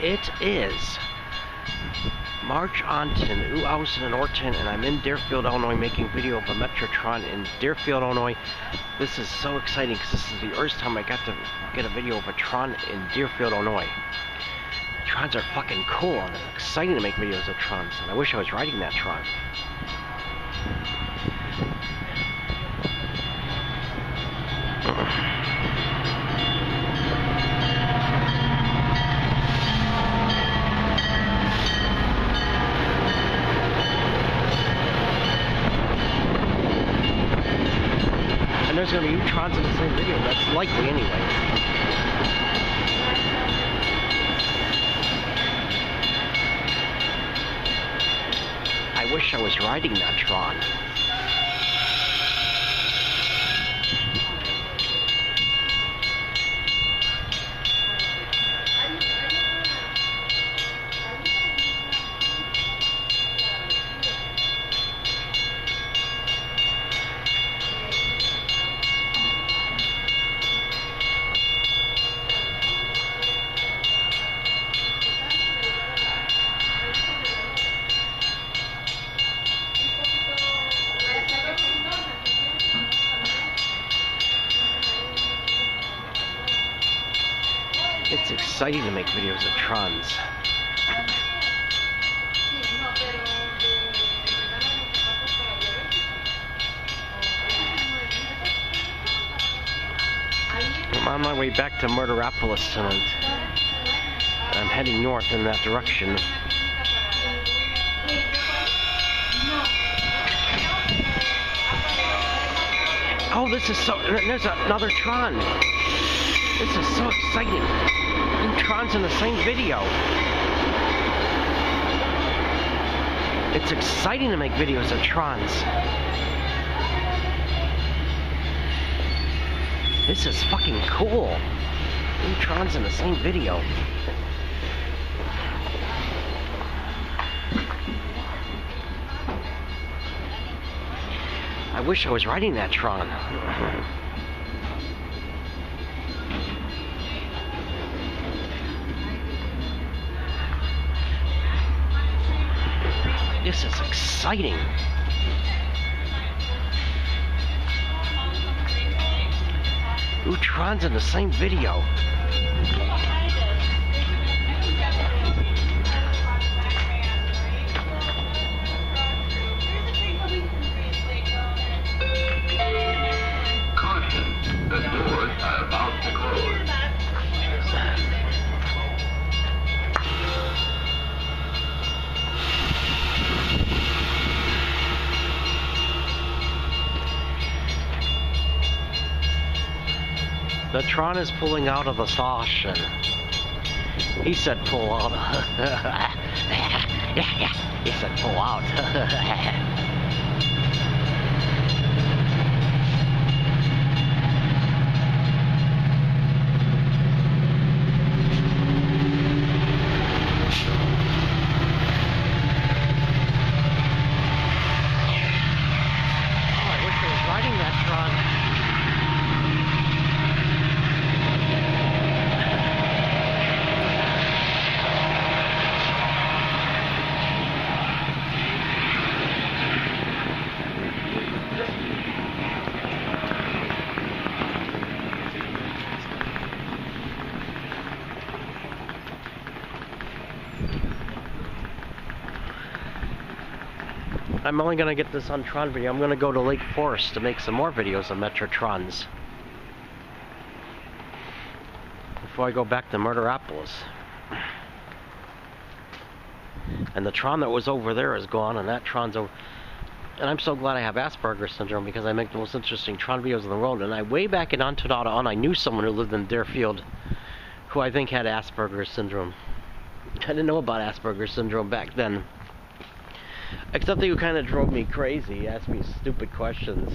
It is March on 2014, and I'm in Deerfield, Illinois, making video of a METRA Train in Deerfield, Illinois. This is so exciting because this is the first time I got to get a video of a Tron in Deerfield, Illinois. Trons are fucking cool, and it's exciting to make videos of Trons, and I wish I was riding that Tron. And there's going to be Trons in the same video, that's likely anyway. I wish I was riding that Tron. It's exciting to make videos of Trons. I'm on my way back to Murderopolis tonight. I'm heading north in that direction. Oh, this is so... There's another Tron. This is so exciting. Two Trons in the same video. It's exciting to make videos of Trons. This is fucking cool. Two Trons in the same video. I wish I was riding that Tron. This is exciting. Two Trons in the same video. Caution, the doors are about to close. The Tron is pulling out of the station. He said pull out. Yeah. He said pull out. Oh, I wish I was riding that Tron. I'm only going to get this on Tron video. I'm going to go to Lake Forest to make some more videos of METRA Trons before I go back to Murderopolis. And the Tron that was over there is gone, and that Tron's over. And I'm so glad I have Asperger's syndrome because I make the most interesting Tron videos in the world. And way back in Ontodada, I knew someone who lived in Deerfield who I think had Asperger's syndrome. I didn't know about Asperger's syndrome back then. Except that you kind of drove me crazy. He asked me stupid questions.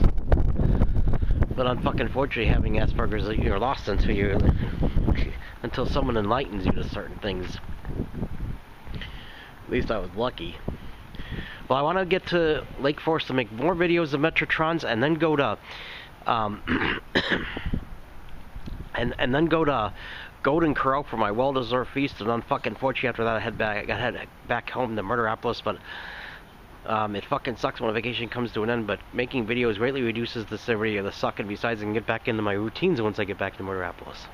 But unfortunately, having Asperger's, you're lost until someone enlightens you to certain things. At least I was lucky. Well, I want to get to Lake Forest to make more videos of METRA Trons, and then go to and then go to Golden Corral for my well-deserved feast, and unfucking fortunately after that I got head back home to Murderapolis, but it fucking sucks when a vacation comes to an end, but making videos greatly reduces the severity of the suck, and besides I can get back into my routines once I get back to Murderapolis.